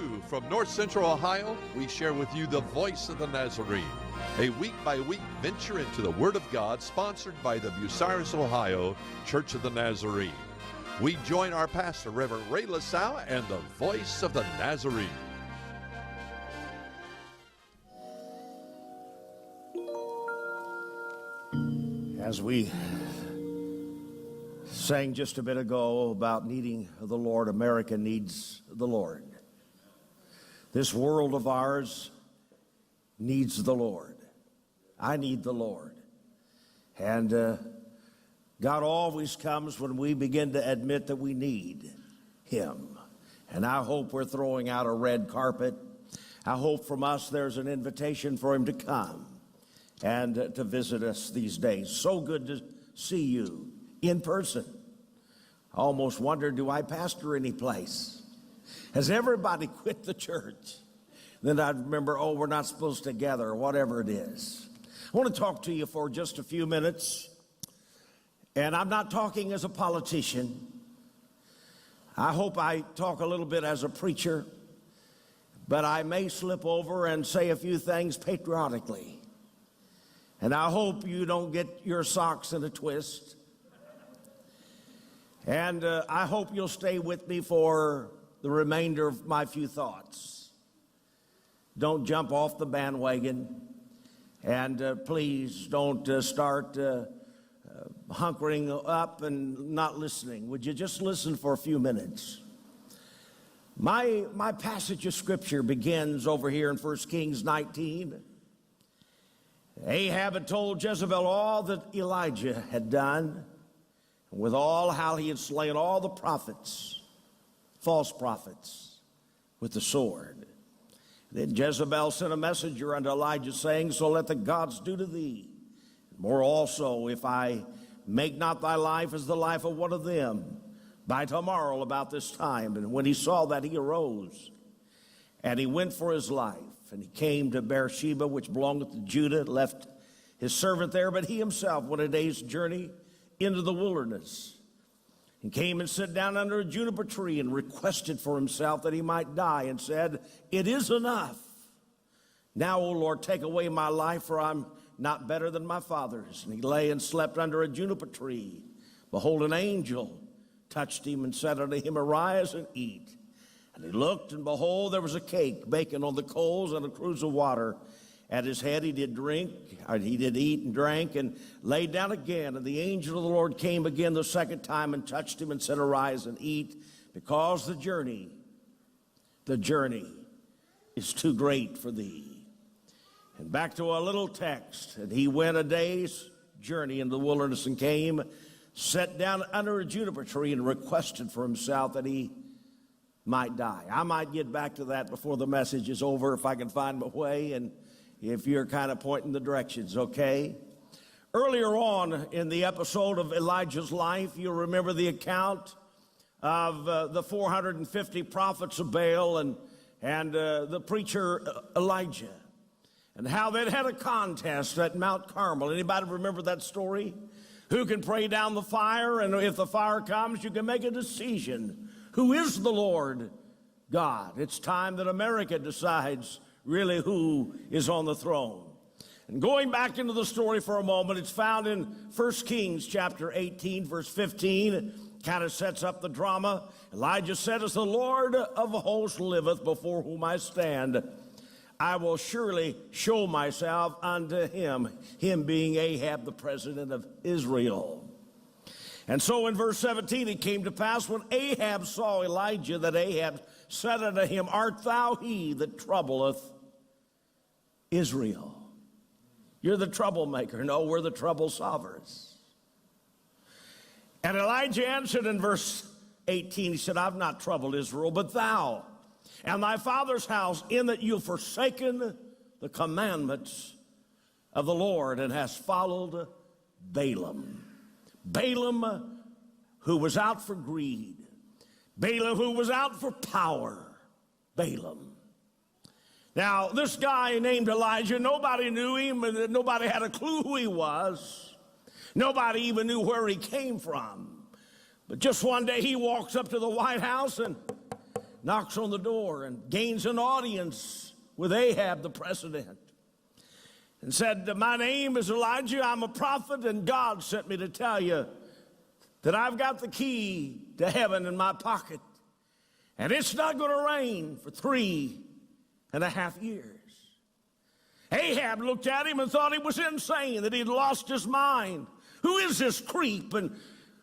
you. From North Central Ohio, we share with you the Voice of the Nazarene, a week-by-week venture into the Word of God sponsored by the Bucyrus, Ohio Church of the Nazarene. We join our pastor, Reverend Ray LaSalle, and the Voice of the Nazarene. As we sang just a bit ago about needing the Lord, America needs the Lord. This world of ours needs the Lord. I need the Lord. And God always comes when we begin to admit that we need Him. And I hope we're throwing out a red carpet. I hope from us there's an invitation for Him to come and to visit us these days. So good to see you in person. I almost wonder, do I pastor any place? Has everybody quit the church? Then I'd remember, oh, we're not supposed to gather, or whatever it is. I want to talk to you for just a few minutes. And I'm not talking as a politician. I hope I talk a little bit as a preacher. But I may slip over and say a few things patriotically. And I hope you don't get your socks in a twist. And I hope you'll stay with me for the remainder of my few thoughts. Don't jump off the bandwagon. And please don't start hunkering up and not listening. Would you just listen for a few minutes? My passage of Scripture begins over here in 1 Kings 19. Ahab had told Jezebel all that Elijah had done, and with all how he had slain all the prophets, false prophets, with the sword. Then Jezebel sent a messenger unto Elijah, saying, so let the gods do to thee, and more also, if I make not thy life as the life of one of them, by tomorrow about this time. And when he saw that, he arose, and he went for his life. And he came to Beersheba, which belongeth to Judah, left his servant there, but he himself went a day's journey into the wilderness, and came and sat down under a juniper tree, and requested for himself that he might die, and said, it is enough. Now, O Lord, take away my life, for I'm not better than my fathers. And he lay and slept under a juniper tree. Behold, an angel touched him and said unto him, arise and eat. And he looked, and behold, there was a cake baking on the coals and a cruse of water. At his head he did eat and drank, and lay down again. And the angel of the Lord came again the second time and touched him and said, arise and eat, because the journey is too great for thee. And back to a little text. And he went a day's journey into the wilderness, and came, sat down under a juniper tree, and requested for himself that he might die. I might get back to that before the message is over if I can find my way, and if you're kind of pointing the directions, okay? Earlier on in the episode of Elijah's life, you'll remember the account of the 450 prophets of Baal and the preacher Elijah, and how they'd had a contest at Mount Carmel. Anybody remember that story? Who can pray down the fire, and if the fire comes, you can make a decision. Who is the Lord God? It's time that America decides really who is on the throne. And going back into the story for a moment, it's found in 1 Kings chapter 18, verse 15. It kind of sets up the drama. Elijah said, as the Lord of hosts liveth, before whom I stand, I will surely show myself unto him, him being Ahab, the president of Israel. And so in verse 17, it came to pass when Ahab saw Elijah, that Ahab said unto him, art thou he that troubleth Israel? You're the troublemaker. No, we're the trouble solvers. And Elijah answered in verse 18, he said, I've not troubled Israel, but thou and thy father's house, in that you've forsaken the commandments of the Lord, and hast followed Balaam. Balaam, who was out for greed. Balaam, who was out for power. Balaam. Now, this guy named Elijah, nobody knew him, and nobody had a clue who he was. Nobody even knew where he came from. But just one day he walks up to the White House, and knocks on the door and gains an audience with Ahab, the president, and said, "My name is Elijah. I'm a prophet, and God sent me to tell you that I've got the key to heaven in my pocket, and it's not going to rain for 3.5 years." Ahab looked at him and thought he was insane, that he'd lost his mind. Who is this creep, and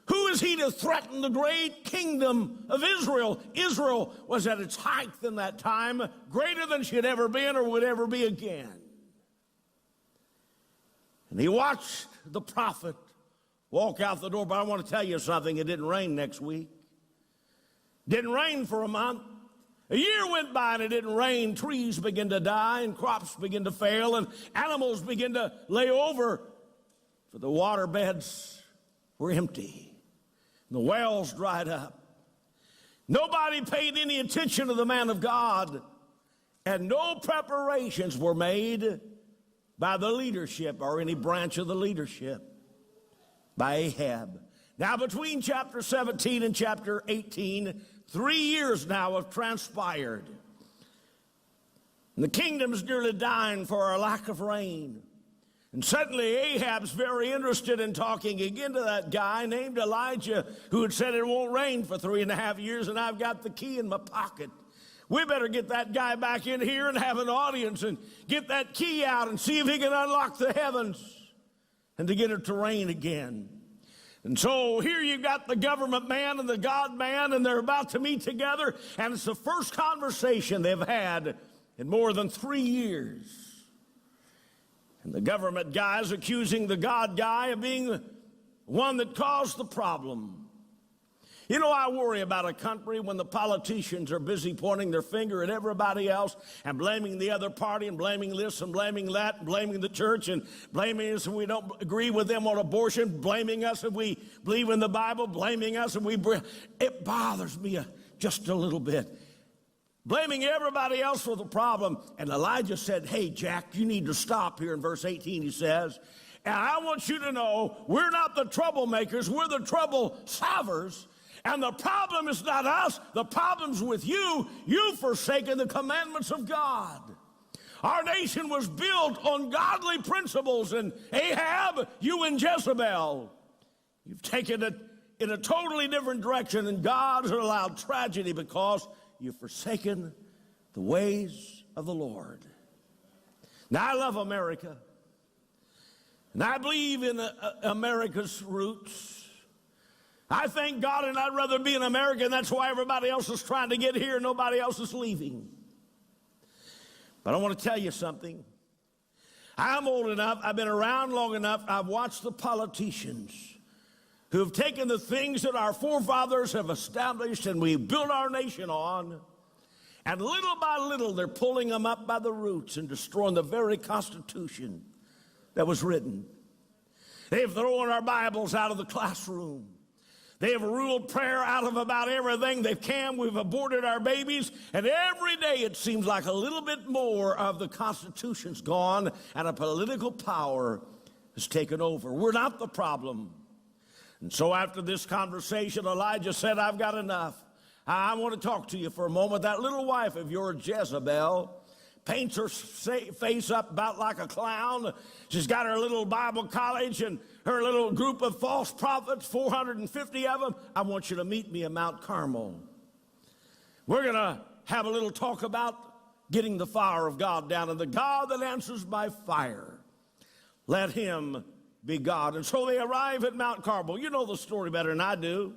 who is he to threaten the great kingdom of Israel? Israel was at its height in that time, greater than she had ever been or would ever be again. And he watched the prophet walk out the door. But I want to tell you something. It didn't rain next week. Didn't rain for a month. A year went by and it didn't rain. Trees began to die and crops began to fail and animals began to lay over, for the water beds were empty. The wells dried up. Nobody paid any attention to the man of God, and no preparations were made by the leadership or any branch of the leadership, by Ahab. Now, between chapter 17 and chapter 18, 3 years now have transpired. And the kingdom's nearly dying for a lack of rain. And suddenly Ahab's very interested in talking again to that guy named Elijah, who had said it won't rain for 3.5 years, and I've got the key in my pocket. We better get that guy back in here and have an audience and get that key out and see if he can unlock the heavens and to get it to rain again. And so here you got the government man and the God man, and they're about to meet together, and it's the first conversation they've had in more than 3 years. And the government guy is accusing the God guy of being one that caused the problem. You know, I worry about a country when the politicians are busy pointing their finger at everybody else and blaming the other party and blaming this and blaming that and blaming the church and blaming us if we don't agree with them on abortion, blaming us if we believe in the Bible, blaming us if we... It bothers me just a little bit. Blaming everybody else for the problem. And Elijah said, "Hey, Jack, you need to stop here." In verse 18, he says, "And I want you to know we're not the troublemakers, we're the trouble solvers. And the problem is not us, the problem's with you. You've forsaken the commandments of God." Our nation was built on godly principles, and Ahab, you and Jezebel, you've taken it in a totally different direction, and God has allowed tragedy because you've forsaken the ways of the Lord. Now, I love America, and I believe in America's roots. I thank God, and I'd rather be an American. That's why everybody else is trying to get here and nobody else is leaving. But I want to tell you something. I'm old enough, I've been around long enough, I've watched the politicians who have taken the things that our forefathers have established and we built our nation on, and little by little they're pulling them up by the roots and destroying the very Constitution that was written. They've thrown our Bibles out of the classroom. They have ruled prayer out of about everything they can. We've aborted our babies, and every day it seems like a little bit more of the Constitution's gone and a political power has taken over. We're not the problem. And so after this conversation, Elijah said, "I've got enough. I want to talk to you for a moment. That little wife of yours, Jezebel, paints her face up about like a clown. She's got her little Bible college and her little group of false prophets, 450 of them. I want you to meet me at Mount Carmel. We're going to have a little talk about getting the fire of God down, and the God that answers by fire, let him be God." And so they arrive at Mount Carmel. You know the story better than I do.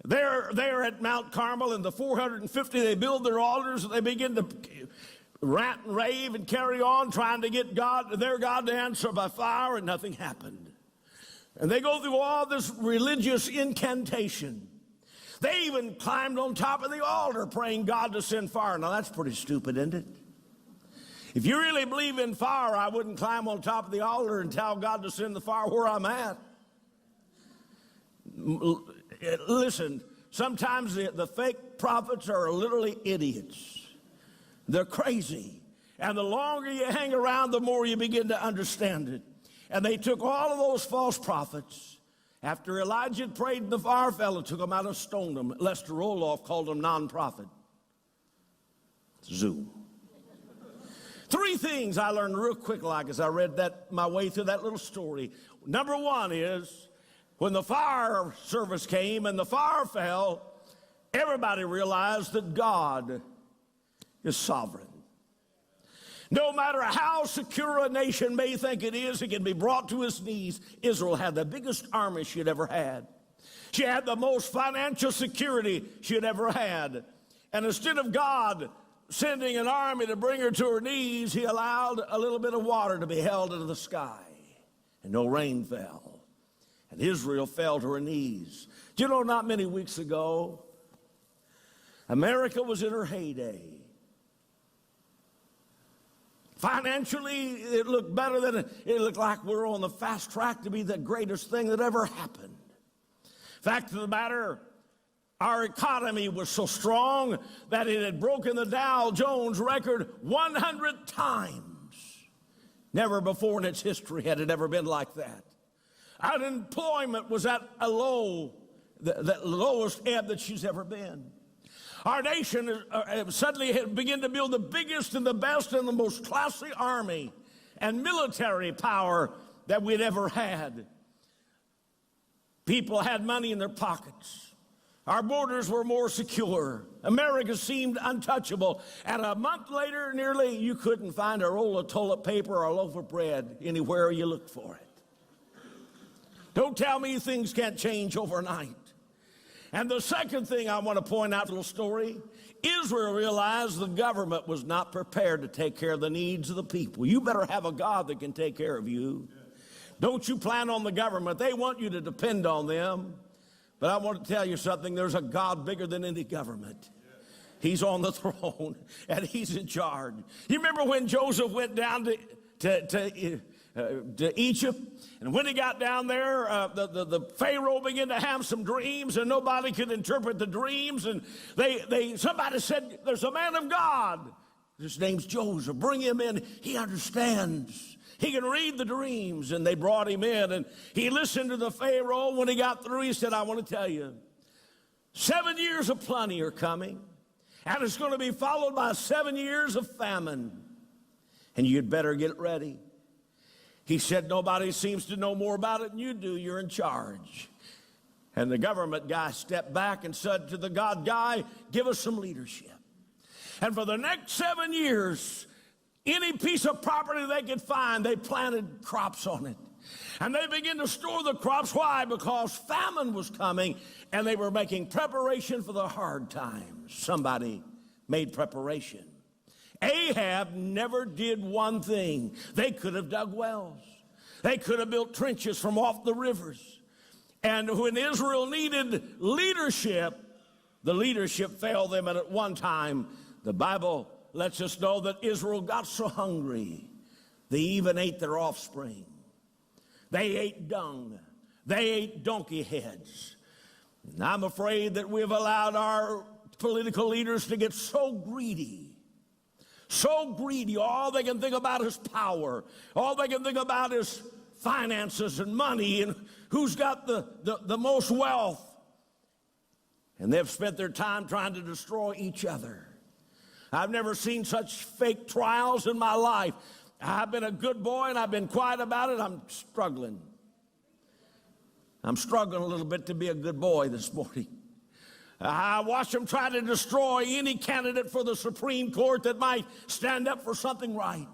They're at Mount Carmel, and the 450, they build their altars, and they begin to rant and rave and carry on, trying to get their God to answer by fire, and nothing happened. And they go through all this religious incantation. They even climbed on top of the altar praying God to send fire. Now that's pretty stupid, isn't it? If you really believe in fire, I wouldn't climb on top of the altar and tell God to send the fire where I'm at. Listen, sometimes the fake prophets are literally idiots. They're crazy. And the longer you hang around, the more you begin to understand it. And they took all of those false prophets. After Elijah had prayed and the fire fell, and took them out and stoned them. Lester Roloff called them non-prophet. Zoom. Three things I learned real quick like as I read my way through that little story. Number one is when the fire service came and the fire fell, everybody realized that God is sovereign. No matter how secure a nation may think it is, it can be brought to its knees. Israel had the biggest army she had ever had. She had the most financial security she had ever had. And instead of God sending an army to bring her to her knees, he allowed a little bit of water to be held into the sky. And no rain fell. And Israel fell to her knees. Do you know, not many weeks ago, America was in her heyday. Financially, it looked better than it looked like we're on the fast track to be the greatest thing that ever happened. Fact of the matter, our economy was so strong that it had broken the Dow Jones record 100 times. Never before in its history had it ever been like that. Unemployment was at a low, the lowest ebb that she's ever been. Our nation suddenly had begun to build the biggest and the best and the most classy army and military power that we'd ever had. People had money in their pockets. Our borders were more secure. America seemed untouchable. And a month later, nearly, you couldn't find a roll of toilet paper or a loaf of bread anywhere you looked for it. Don't tell me things can't change overnight. And the second thing I want to point out in the story, Israel realized the government was not prepared to take care of the needs of the people. You better have a God that can take care of you. Don't you plan on the government. They want you to depend on them. But I want to tell you something. There's a God bigger than any government. He's on the throne, and he's in charge. You remember when Joseph went down to Egypt, and when he got down there, the Pharaoh began to have some dreams, and nobody could interpret the dreams. And somebody said, "There's a man of God. His name's Joseph. Bring him in. He understands. He can read the dreams." And they brought him in, and he listened to the Pharaoh. When he got through, he said, "I want to tell you, 7 years of plenty are coming, and it's going to be followed by 7 years of famine, and you'd better get ready." He said, "Nobody seems to know more about it than you do. You're in charge." And the government guy stepped back and said to the God guy, "Give us some leadership." And for the next 7 years, any piece of property they could find, they planted crops on it. And they began to store the crops. Why? Because famine was coming, and they were making preparation for the hard times. Somebody made preparation. Ahab never did one thing. They could have dug wells. They could have built trenches from off the rivers. And when Israel needed leadership, the leadership failed them. And at one time, the Bible lets us know that Israel got so hungry, they even ate their offspring. They ate dung. They ate donkey heads. And I'm afraid that we've allowed our political leaders to get so greedy. So greedy, all they can think about is power. All they can think about is finances and money and who's got the most wealth. And they've spent their time trying to destroy each other. I've never seen such fake trials in my life. I've been a good boy and I've been quiet about it. I'm struggling. I'm struggling a little bit to be a good boy this morning. I watch them try to destroy any candidate for the Supreme Court that might stand up for something right.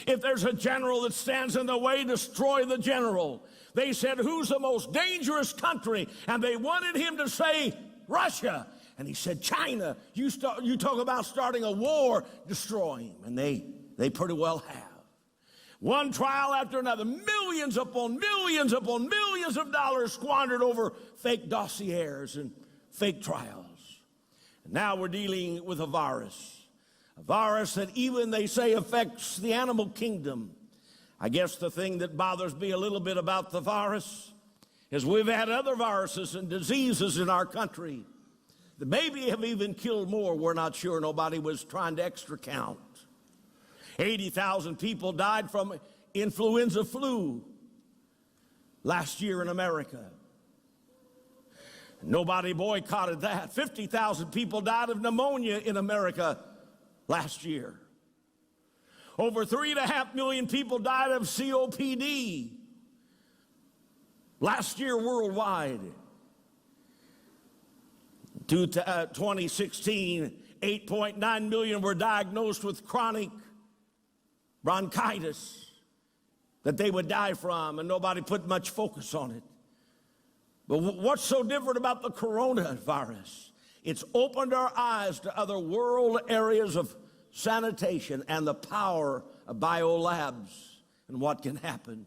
If there's a general that stands in the way, destroy the general. They said, "Who's the most dangerous country?" And they wanted him to say, "Russia." And he said, "China. You talk about starting a war, destroy him." And they pretty well have. One trial after another, millions upon millions upon millions of dollars squandered over fake dossiers and fake trials. And now we're dealing with a virus that even they say affects the animal kingdom. I guess the thing that bothers me a little bit about the virus is we've had other viruses and diseases in our country that maybe have even killed more. We're not sure. Nobody was trying to extra count. 80,000 people died from influenza flu last year in America. Nobody boycotted that. 50,000 people died of pneumonia in America last year. Over 3.5 million people died of COPD last year worldwide. 2016, 8.9 million were diagnosed with chronic bronchitis that they would die from, and nobody put much focus on it. But what's so different about the coronavirus? It's opened our eyes to other world areas of sanitation and the power of biolabs and what can happen.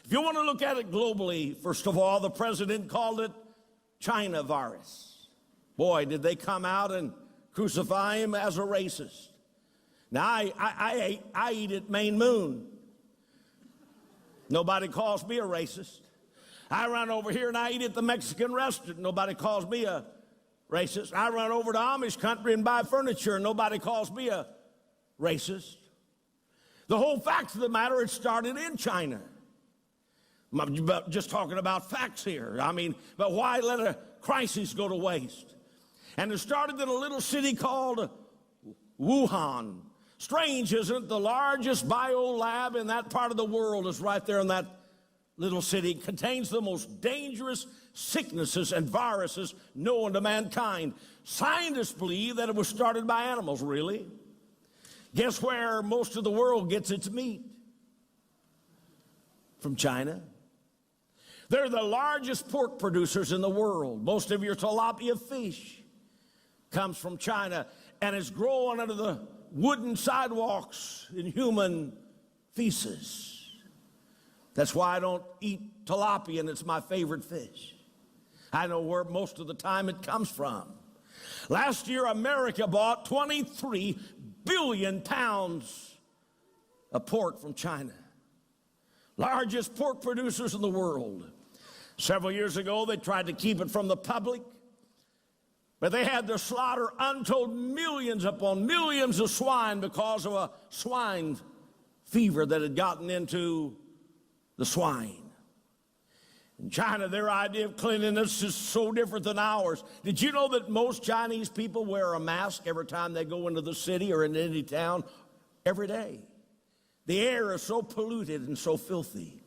If you want to look at it globally, first of all, the president called it China virus. Boy, did they come out and crucify him as a racist. Now, I eat at Maine Moon. Nobody calls me a racist. I run over here and I eat at the Mexican restaurant. Nobody calls me a racist. I run over to Amish country and buy furniture, and nobody calls me a racist. The whole fact of the matter, it started in China. I'm just talking about facts here. But why let a crisis go to waste? And it started in a little city called Wuhan. Strange, isn't it? The largest biolab in that part of the world is right there in that little city. It contains the most dangerous sicknesses and viruses known to mankind. Scientists believe that it was started by animals, really. Guess where most of the world gets its meat? From China. They're the largest pork producers in the world. Most of your tilapia fish comes from China, and it's growing under the wooden sidewalks in human feces. That's why I don't eat tilapia, and it's my favorite fish. I know where most of the time it comes from. Last year, America bought 23 billion pounds of pork from China. Largest pork producers in the world. Several years ago, they tried to keep it from the public, but they had to slaughter untold millions upon millions of swine because of a swine fever that had gotten into the swine. In China, their idea of cleanliness is so different than ours. Did you know that most Chinese people wear a mask every time they go into the city or in any town? Every day. The air is so polluted and so filthy.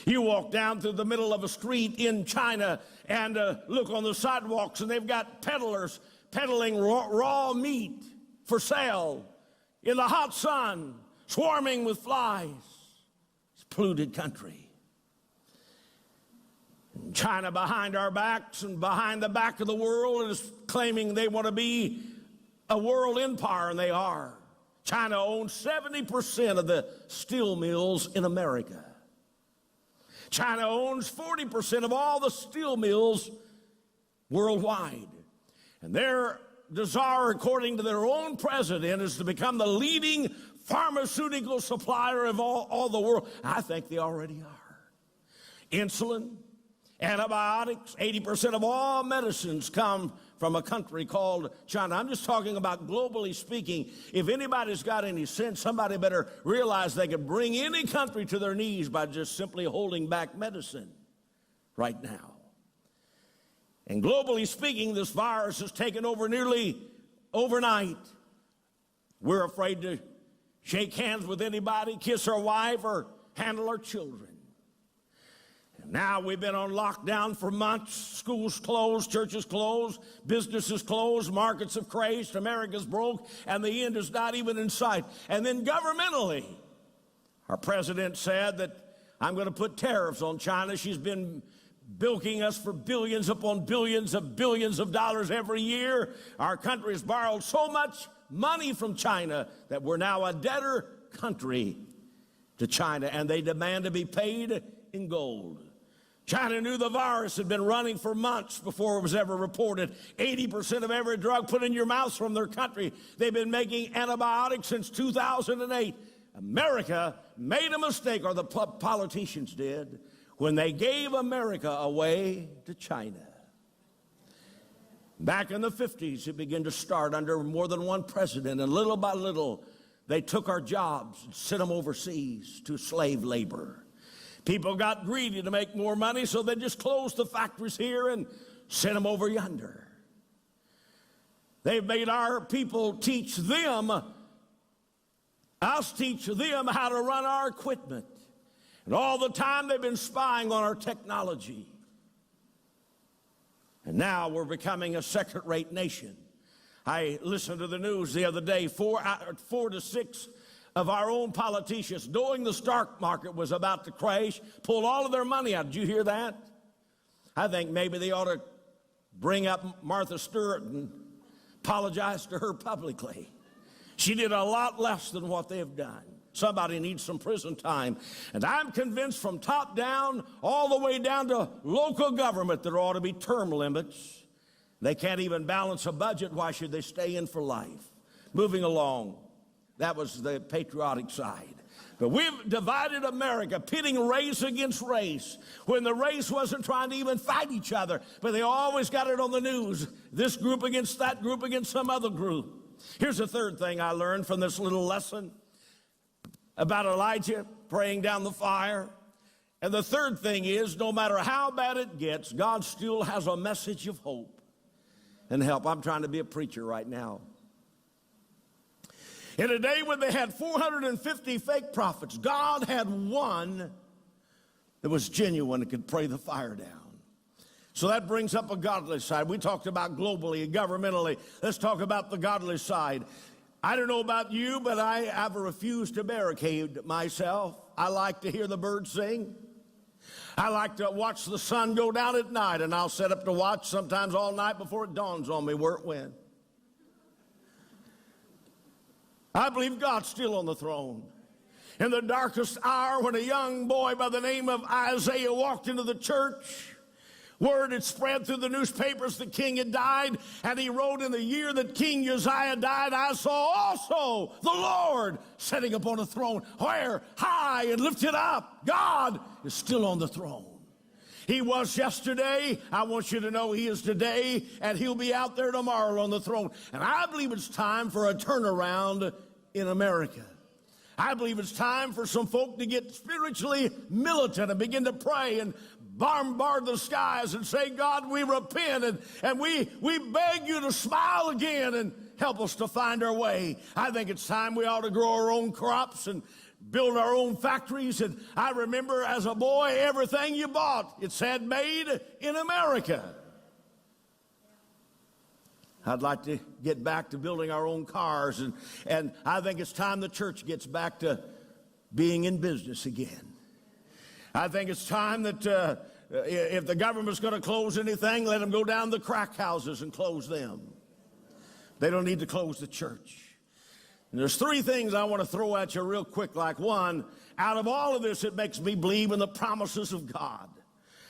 You walk down through the middle of a street in China and look on the sidewalks, and they've got peddlers peddling raw meat for sale in the hot sun, swarming with flies. It's a polluted country. And China, behind our backs and behind the back of the world, is claiming they want to be a world empire, and they are. China owns 70% of the steel mills in America. China owns 40% of all the steel mills worldwide. And their desire, according to their own president, is to become the leading pharmaceutical supplier of all the world. I think they already are. Insulin, antibiotics, 80% of all medicines come from a country called China. I'm just talking about globally speaking. If anybody's got any sense, somebody better realize they could bring any country to their knees by just simply holding back medicine right now. And globally speaking, this virus has taken over nearly overnight. We're afraid to shake hands with anybody, kiss our wife, or handle our children. Now we've been on lockdown for months. Schools closed, churches closed, businesses closed, markets have crashed, America's broke, and the end is not even in sight. And then governmentally, our president said that I'm going to put tariffs on China. She's been bilking us for billions upon billions of dollars every year. Our country has borrowed so much money from China that we're now a debtor country to China, and they demand to be paid in gold. China knew the virus had been running for months before it was ever reported. 80% of every drug put in your mouth from their country. They've been making antibiotics since 2008. America made a mistake, or the politicians did, when they gave America away to China. Back in the 50s, it began to start under more than one president, and little by little, they took our jobs and sent them overseas to slave labor. People got greedy to make more money, so they just closed the factories here and sent them over yonder. They've made our people teach them, us teach them how to run our equipment. And all the time they've been spying on our technology. And now we're becoming a second-rate nation. I listened to the news the other day, 4 to 6 of our own politicians, knowing the stock market was about to crash, pulled all of their money out. Did you hear that? I think maybe they ought to bring up Martha Stewart and apologize to her publicly. She did a lot less than what they have done. Somebody needs some prison time. And I'm convinced from top down all the way down to local government there ought to be term limits. They can't even balance a budget. Why should they stay in for life? Moving along. That was the patriotic side. But we've divided America, pitting race against race, when the race wasn't trying to even fight each other, but they always got it on the news. This group against that group against some other group. Here's the third thing I learned from this little lesson about Elijah praying down the fire. And the third thing is, no matter how bad it gets, God still has a message of hope and help. I'm trying to be a preacher right now. In a day when they had 450 fake prophets, God had one that was genuine and could pray the fire down. So that brings up a godly side. We talked about globally and governmentally. Let's talk about the godly side. I don't know about you, but I have refused to barricade myself. I like to hear the birds sing. I like to watch the sun go down at night, and I'll set up to watch sometimes all night before it dawns on me where it went. I believe God's still on the throne. In the darkest hour, when a young boy by the name of Isaiah walked into the church, word had spread through the newspapers the king had died, and he wrote, in the year that King Uzziah died, I saw also the Lord sitting upon a throne, where high and lifted up. God is still on the throne. He was yesterday. I want you to know he is today, and he'll be out there tomorrow on the throne. And I believe it's time for a turnaround in America. I believe it's time for some folk to get spiritually militant and begin to pray and bombard the skies and say, God, we repent and we beg you to smile again and help us to find our way. I think it's time we ought to grow our own crops and build our own factories. And I remember as a boy, everything you bought, it said made in America. I'd like to get back to building our own cars, and I think it's time the church gets back to being in business again. I think it's time that if the government's going to close anything, let them go down the crack houses and close them. They don't need to close the church. And there's three things I want to throw at you real quick. Like one, out of all of this, it makes me believe in the promises of God.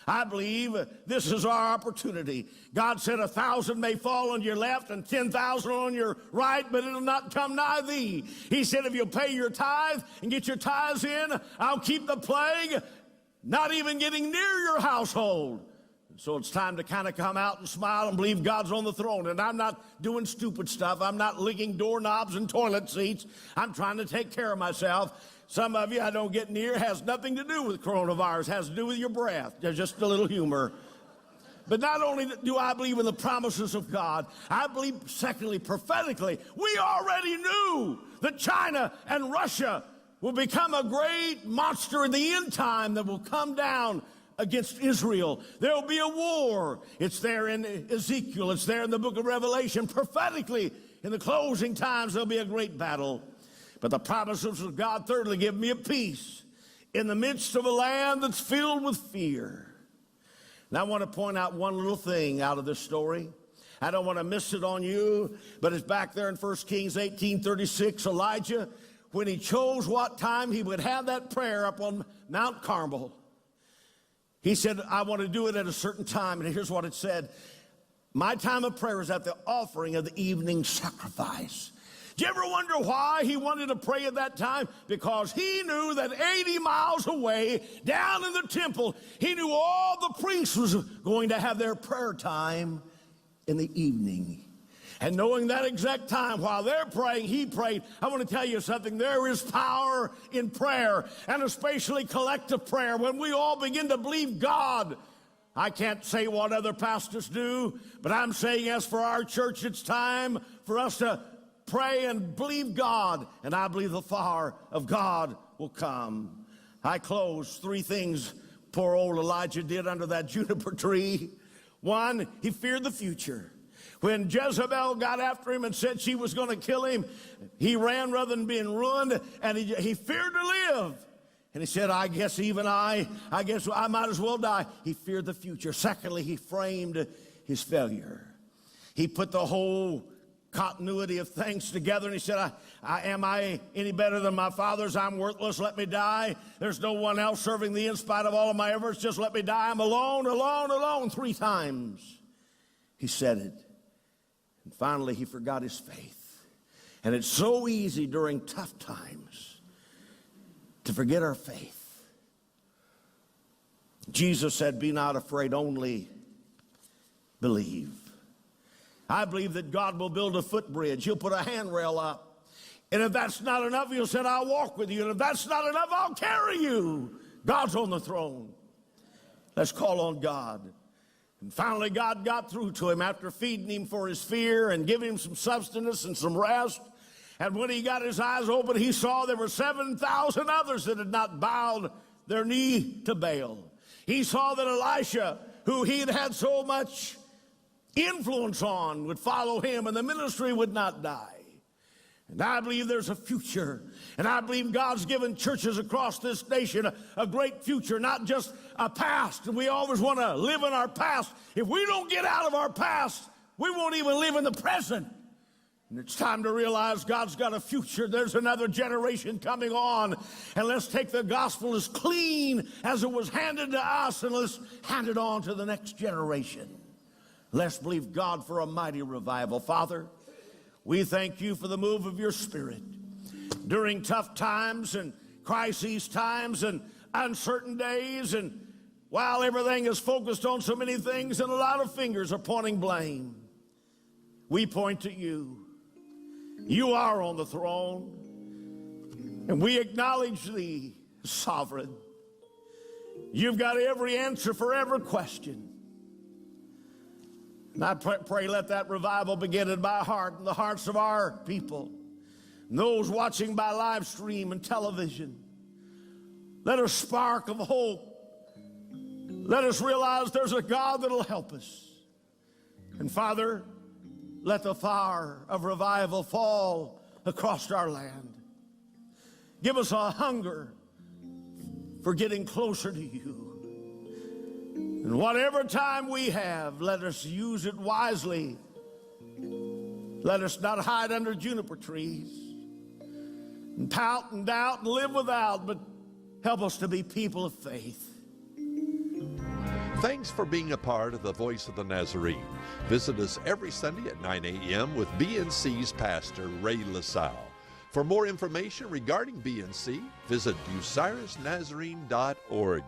I believe this is our opportunity. God said 1,000 may fall on your left and 10,000 on your right, but it'll not come nigh thee. He said if you'll pay your tithe and get your tithes in, I'll keep the plague not even getting near your household. So it's time to kind of come out and smile and believe God's on the throne. And I'm not doing stupid stuff. I'm not licking doorknobs and toilet seats. I'm trying to take care of myself. Some of you I don't get near has nothing to do with coronavirus. Has to do with your breath. There's just a little humor. But not only do I believe in the promises of God, I believe, secondly, prophetically, we already knew that China and Russia will become a great monster in the end time that will come down against Israel. There will be a war. It's there in Ezekiel. It's there in the book of Revelation. Prophetically, in the closing times, there'll be a great battle. But the promises of God, thirdly, give me a peace in the midst of a land that's filled with fear. And I want to point out one little thing out of this story. I don't want to miss it on you, but it's back there in 1 Kings 18:36. Elijah, when he chose what time he would have that prayer up on Mount Carmel, he said, I want to do it at a certain time. And here's what it said. My time of prayer is at the offering of the evening sacrifice. Do you ever wonder why he wanted to pray at that time? Because he knew that 80 miles away, down in the temple, he knew all the priests was going to have their prayer time in the evening. And knowing that exact time, while they're praying, he prayed. I want to tell you something. There is power in prayer, and especially collective prayer. When we all begin to believe God I can't say what other pastors do, but I'm saying as for our church, it's time for us to pray and believe God, and I believe the fire of God will come. I close 3 things poor old Elijah did under that juniper tree. 1, he feared the future. When Jezebel got after him and said she was going to kill him, he ran rather than being ruined, and he feared to live. And he said, I guess I might as well die. He feared the future. Secondly, he framed his failure. He put the whole continuity of things together, and he said, am I any better than my fathers? I'm worthless. Let me die. There's no one else serving thee in spite of all of my efforts. Just let me die. I'm alone, alone, alone. 3 times he said it. And finally, he forgot his faith. And it's so easy during tough times to forget our faith. Jesus said, be not afraid, only believe. I believe that God will build a footbridge. He'll put a handrail up. And if that's not enough, he'll say, I'll walk with you. And if that's not enough, I'll carry you. God's on the throne. Let's call on God. And finally, God got through to him after feeding him for his fear and giving him some sustenance and some rest. And when he got his eyes open, he saw there were 7,000 others that had not bowed their knee to Baal. He saw that Elisha, who he had had so much influence on, would follow him, and the ministry would not die. And I believe there's a future. And I believe God's given churches across this nation a great future, not just a past. And we always want to live in our past. If we don't get out of our past, we won't even live in the present. And it's time to realize God's got a future. There's another generation coming on. And let's take the gospel as clean as it was handed to us, and let's hand it on to the next generation. Let's believe God for a mighty revival. Father, we thank you for the move of your Spirit during tough times and crises times and uncertain days, and while everything is focused on so many things and a lot of fingers are pointing blame, we point to you. You are on the throne, and we acknowledge thee, sovereign. You've got every answer for every question. And I pray let that revival begin in my heart and the hearts of our people, and those watching by live stream and television. Let a spark of hope. Let us realize there's a God that'll help us. And Father, let the fire of revival fall across our land. Give us a hunger for getting closer to you. And whatever time we have, let us use it wisely. Let us not hide under juniper trees and pout and doubt and live without, but help us to be people of faith. Thanks for being a part of the Voice of the Nazarene. Visit us every Sunday at 9 a.m. with BNC's pastor, Ray LaSalle. For more information regarding BNC, visit bucyrusnazarene.org.